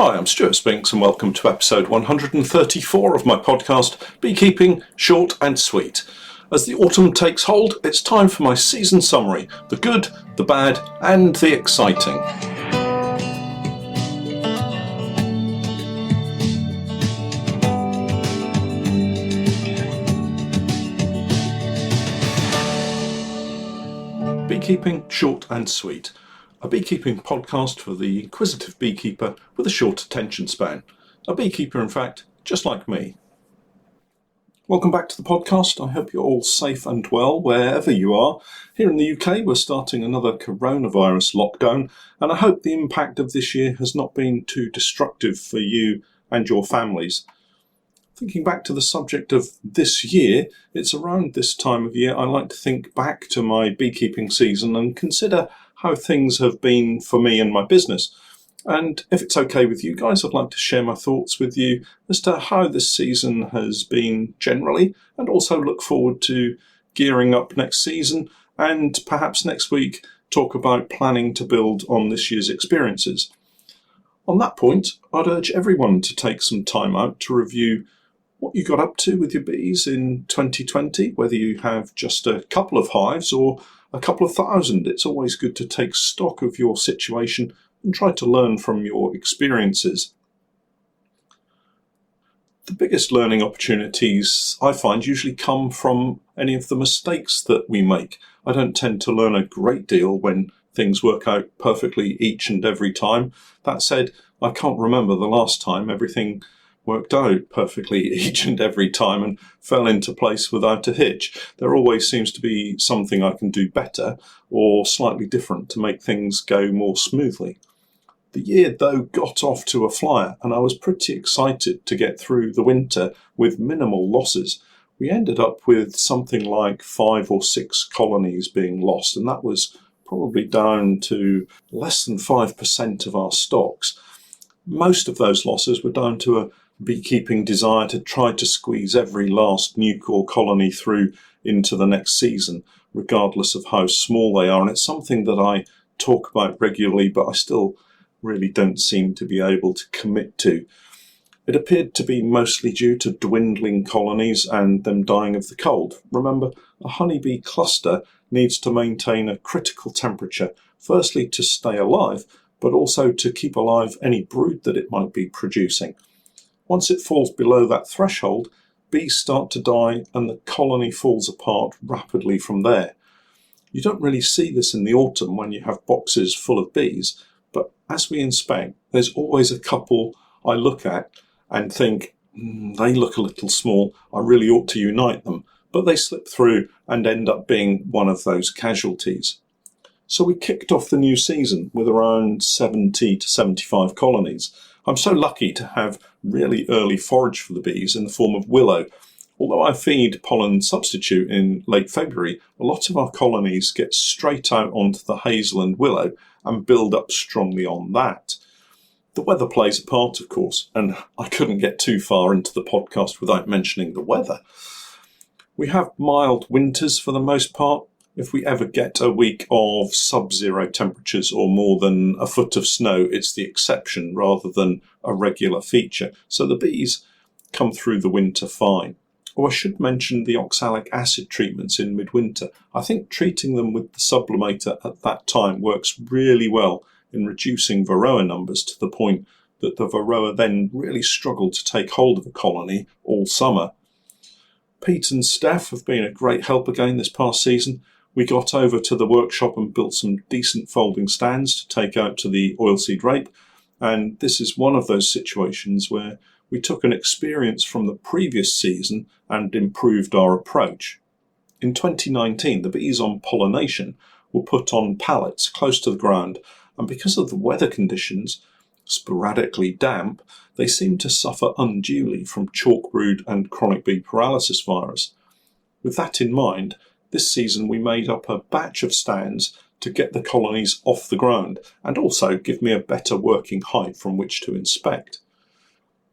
Hi, I'm Stuart Spinks and welcome to episode 134 of my podcast, Beekeeping Short and Sweet. As the autumn takes hold, it's time for my season summary, the good, the bad and the exciting. Beekeeping Short and Sweet, a beekeeping podcast for the inquisitive beekeeper with a short attention span. A beekeeper, in fact, just like me. Welcome back to the podcast. I hope you're all safe and well wherever you are. Here in the UK, we're starting another coronavirus lockdown, and I hope the impact of this year has not been too destructive for you and your families. Thinking back to the subject of this year, it's around this time of year I like to think back to my beekeeping season and consider how things have been for me and my business. And if it's okay with you guys, I'd like to share my thoughts with you as to how this season has been generally, and also look forward to gearing up next season, and perhaps next week talk about planning to build on this year's experiences. On that point, I'd urge everyone to take some time out to review what you got up to with your bees in 2020, whether you have just a couple of hives or a couple of thousand. It's always good to take stock of your situation and try to learn from your experiences. The biggest learning opportunities I find usually come from any of the mistakes that we make. I don't tend to learn a great deal when things work out perfectly each and every time. That said, I can't remember the last time everything worked out perfectly each and every time and fell into place without a hitch. There always seems to be something I can do better or slightly different to make things go more smoothly. The year, though, got off to a flyer, and I was pretty excited to get through the winter with minimal losses. We ended up with something like 5 or 6 colonies being lost, and that was probably down to less than 5% of our stocks. Most of those losses were down to a beekeeping desire to try to squeeze every last nuke or colony through into the next season, regardless of how small they are. And it's something that I talk about regularly, but I still really don't seem to be able to commit to. It appeared to be mostly due to dwindling colonies and them dying of the cold. Remember, a honeybee cluster needs to maintain a critical temperature, firstly to stay alive, but also to keep alive any brood that it might be producing. Once it falls below that threshold, bees start to die and the colony falls apart rapidly from there. You don't really see this in the autumn when you have boxes full of bees, but as we inspect, there's always a couple I look at and think, they look a little small, I really ought to unite them, but they slip through and end up being one of those casualties. So we kicked off the new season with around 70 to 75 colonies. I'm so lucky to have really early forage for the bees in the form of willow. Although I feed pollen substitute in late February, a lot of our colonies get straight out onto the hazel and willow and build up strongly on that. The weather plays a part, of course, and I couldn't get too far into the podcast without mentioning the weather. We have mild winters for the most part. If we ever get a week of sub-zero temperatures or more than a foot of snow, it's the exception rather than a regular feature. So the bees come through the winter fine. Oh, I should mention the oxalic acid treatments in midwinter. I think treating them with the sublimator at that time works really well in reducing varroa numbers to the point that the varroa then really struggle to take hold of a colony all summer. Pete and Steph have been a great help again this past season. We got over to the workshop and built some decent folding stands to take out to the oilseed rape, and this is one of those situations where we took an experience from the previous season and improved our approach. In 2019, the bees on pollination were put on pallets close to the ground, and because of the weather conditions, sporadically damp, they seemed to suffer unduly from chalk brood and chronic bee paralysis virus. With that in mind, this season we made up a batch of stands to get the colonies off the ground and also give me a better working height from which to inspect.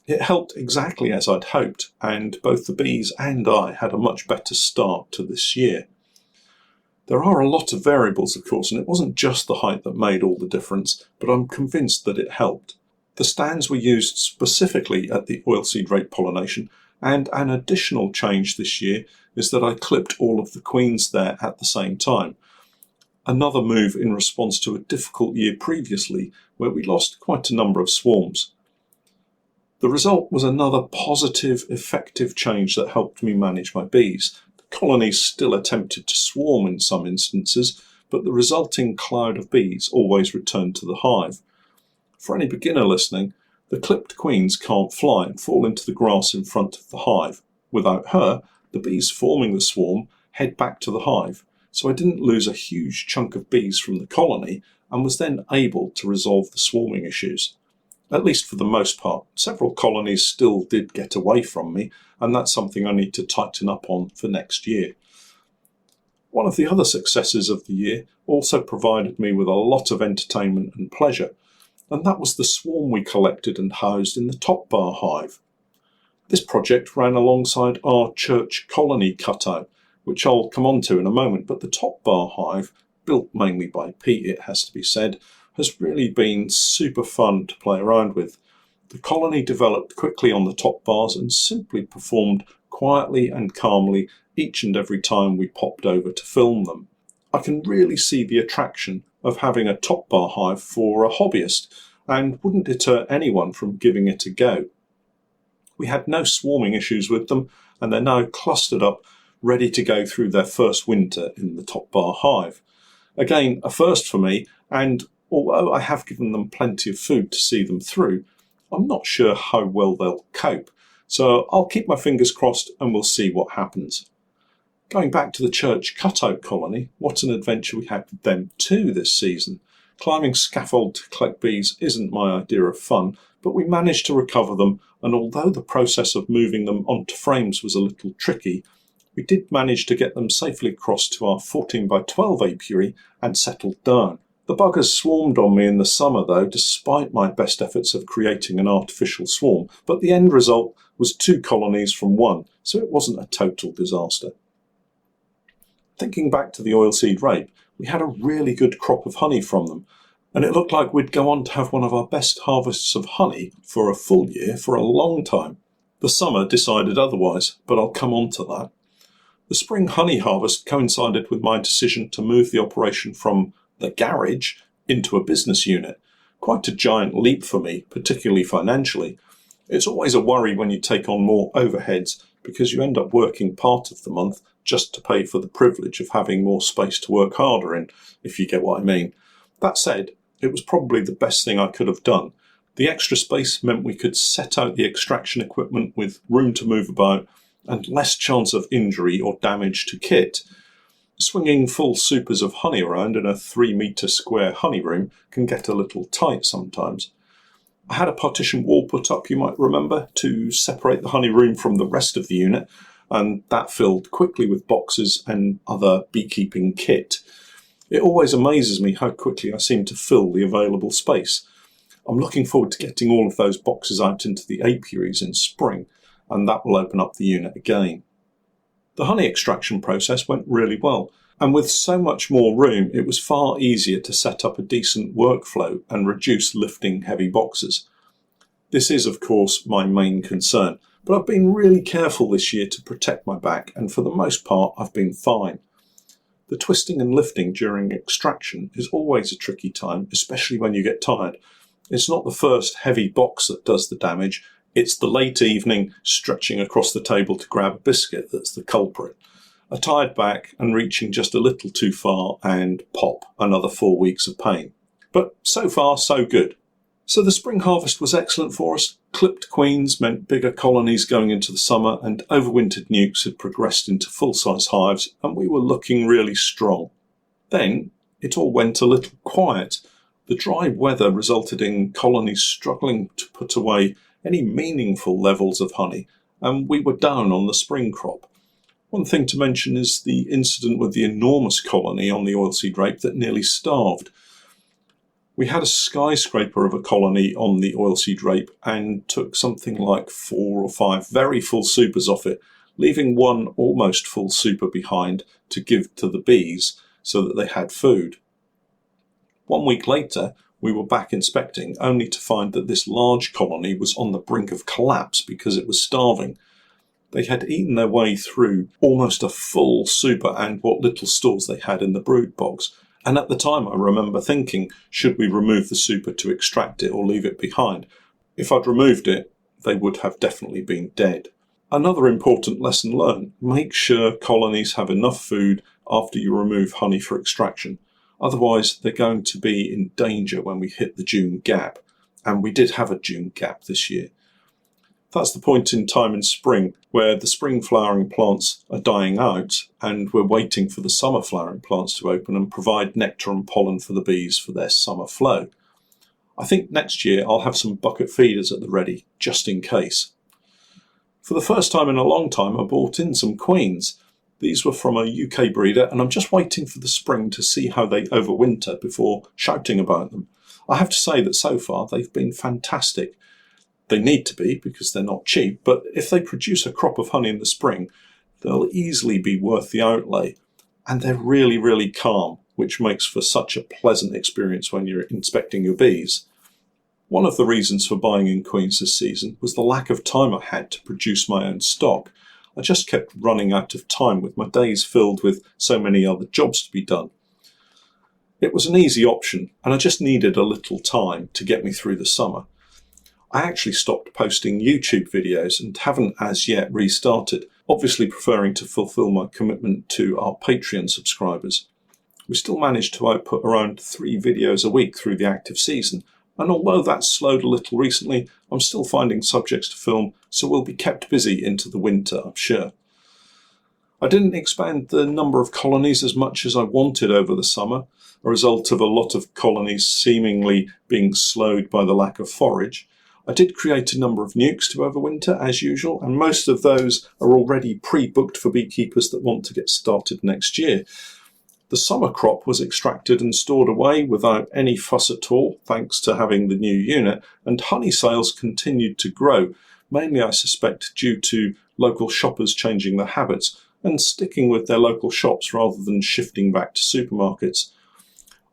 It helped exactly as I'd hoped, and both the bees and I had a much better start to this year. There are a lot of variables, of course, and it wasn't just the height that made all the difference, but I'm convinced that it helped. The stands were used specifically at the oilseed rape pollination, and an additional change this year is that I clipped all of the queens there at the same time. Another move in response to a difficult year previously where we lost quite a number of swarms. The result was another positive, effective change that helped me manage my bees. The colonies still attempted to swarm in some instances, but the resulting cloud of bees always returned to the hive. For any beginner listening, the clipped queens can't fly and fall into the grass in front of the hive. Without her, the bees forming the swarm head back to the hive, so I didn't lose a huge chunk of bees from the colony and was then able to resolve the swarming issues. At least for the most part. Several colonies still did get away from me, and that's something I need to tighten up on for next year. One of the other successes of the year also provided me with a lot of entertainment and pleasure, and that was the swarm we collected and housed in the top bar hive. This project ran alongside our church colony cutout, which I'll come on to in a moment, but the top bar hive, built mainly by Pete, it has to be said, has really been super fun to play around with. The colony developed quickly on the top bars and simply performed quietly and calmly each and every time we popped over to film them. I can really see the attraction of having a top bar hive for a hobbyist and wouldn't deter anyone from giving it a go. We had no swarming issues with them, and they're now clustered up ready to go through their first winter in the top bar hive. Again, a first for me, and although I have given them plenty of food to see them through, I'm not sure how well they'll cope, so I'll keep my fingers crossed and we'll see what happens. Going back to the church cutout colony, what an adventure we had with them too this season. Climbing scaffold to collect bees isn't my idea of fun, but we managed to recover them, and although the process of moving them onto frames was a little tricky, we did manage to get them safely across to our 14 by 12 apiary and settled down. The buggers swarmed on me in the summer though, despite my best efforts of creating an artificial swarm, but the end result was 2 colonies from 1, so it wasn't a total disaster. Thinking back to the oilseed rape, we had a really good crop of honey from them, and it looked like we'd go on to have one of our best harvests of honey for a full year for a long time. The summer decided otherwise, but I'll come on to that. The spring honey harvest coincided with my decision to move the operation from the garage into a business unit. Quite a giant leap for me, particularly financially. It's always a worry when you take on more overheads because you end up working part of the month just to pay for the privilege of having more space to work harder in, if you get what I mean. That said, it was probably the best thing I could have done. The extra space meant we could set out the extraction equipment with room to move about and less chance of injury or damage to kit. Swinging full supers of honey around in a 3-metre square honey room can get a little tight sometimes. I had a partition wall put up, you might remember, to separate the honey room from the rest of the unit, and that filled quickly with boxes and other beekeeping kit. It always amazes me how quickly I seem to fill the available space. I'm looking forward to getting all of those boxes out into the apiaries in spring, and that will open up the unit again. The honey extraction process went really well, and with so much more room, it was far easier to set up a decent workflow and reduce lifting heavy boxes. This is, of course, my main concern, but I've been really careful this year to protect my back, and for the most part, I've been fine. The twisting and lifting during extraction is always a tricky time, especially when you get tired. It's not the first heavy box that does the damage, it's the late evening stretching across the table to grab a biscuit that's the culprit. A tired back and reaching just a little too far and pop, another 4 weeks of pain. But so far, so good. So the spring harvest was excellent for us. Clipped queens meant bigger colonies going into the summer, and overwintered nukes had progressed into full-size hives, and we were looking really strong. Then it all went a little quiet. The dry weather resulted in colonies struggling to put away any meaningful levels of honey, and we were down on the spring crop. One thing to mention is the incident with the enormous colony on the oilseed rape that nearly starved. We had a skyscraper of a colony on the oilseed rape and took something like 4 or 5 very full supers off it, leaving one almost full super behind to give to the bees so that they had food. 1 week later, we were back inspecting, only to find that this large colony was on the brink of collapse because it was starving. They had eaten their way through almost a full super and what little stores they had in the brood box. And at the time I remember thinking, should we remove the super to extract it or leave it behind? If I'd removed it, they would have definitely been dead. Another important lesson learned, make sure colonies have enough food after you remove honey for extraction. Otherwise, they're going to be in danger when we hit the June gap. And we did have a June gap this year. That's the point in time in spring where the spring flowering plants are dying out and we're waiting for the summer flowering plants to open and provide nectar and pollen for the bees for their summer flow. I think next year I'll have some bucket feeders at the ready, just in case. For the first time in a long time, I bought in some queens. These were from a UK breeder, and I'm just waiting for the spring to see how they overwinter before shouting about them. I have to say that so far they've been fantastic. They need to be because they're not cheap, but if they produce a crop of honey in the spring, they'll easily be worth the outlay. And they're really, really calm, which makes for such a pleasant experience when you're inspecting your bees. One of the reasons for buying in queens this season was the lack of time I had to produce my own stock. I just kept running out of time with my days filled with so many other jobs to be done. It was an easy option, and I just needed a little time to get me through the summer. I actually stopped posting YouTube videos and haven't as yet restarted, obviously preferring to fulfill my commitment to our Patreon subscribers. We still managed to output around 3 videos a week through the active season, and although that's slowed a little recently, I'm still finding subjects to film, so we'll be kept busy into the winter, I'm sure. I didn't expand the number of colonies as much as I wanted over the summer, a result of a lot of colonies seemingly being slowed by the lack of forage. I did create a number of nukes to overwinter, as usual, and most of those are already pre-booked for beekeepers that want to get started next year. The summer crop was extracted and stored away without any fuss at all, thanks to having the new unit, and honey sales continued to grow, mainly I suspect due to local shoppers changing their habits and sticking with their local shops rather than shifting back to supermarkets.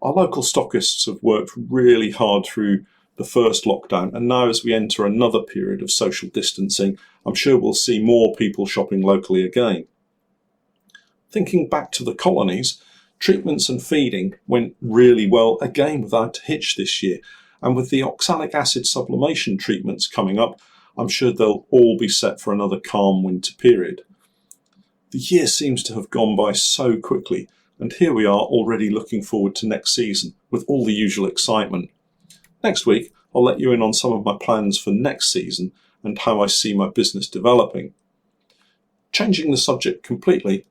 Our local stockists have worked really hard through the first lockdown, and now as we enter another period of social distancing, I'm sure we'll see more people shopping locally again. Thinking back to the colonies, treatments and feeding went really well again without a hitch this year, and with the oxalic acid sublimation treatments coming up, I'm sure they'll all be set for another calm winter period. The year seems to have gone by so quickly, and here we are already looking forward to next season with all the usual excitement. Next week, I'll let you in on some of my plans for next season and how I see my business developing. Changing the subject completely,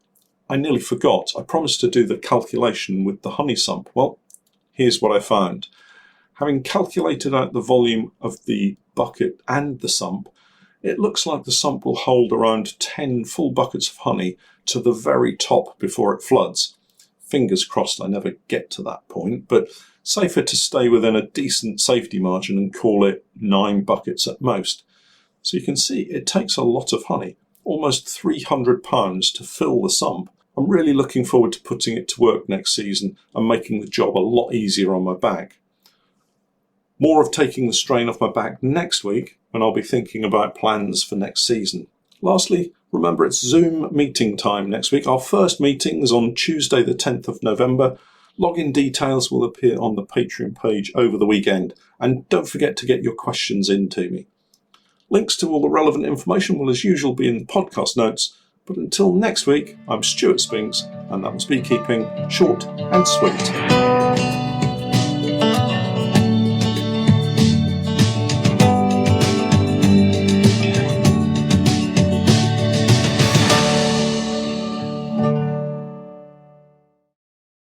I nearly forgot. I promised to do the calculation with the honey sump. Well, here's what I found. Having calculated out the volume of the bucket and the sump, it looks like the sump will hold around 10 full buckets of honey to the very top before it floods. Fingers crossed I never get to that point, but safer to stay within a decent safety margin and call it 9 buckets at most. So you can see it takes a lot of honey, almost 300 pounds to fill the sump. I'm really looking forward to putting it to work next season and making the job a lot easier on my back. More of taking the strain off my back next week when I'll be thinking about plans for next season. Lastly, remember it's Zoom meeting time next week. Our first meeting is on Tuesday the 10th of November. Login details will appear on the Patreon page over the weekend, and don't forget to get your questions in to me. Links to all the relevant information will as usual be in the podcast notes, but until next week, I'm Stuart Spinks, and that was Beekeeping, short and sweet.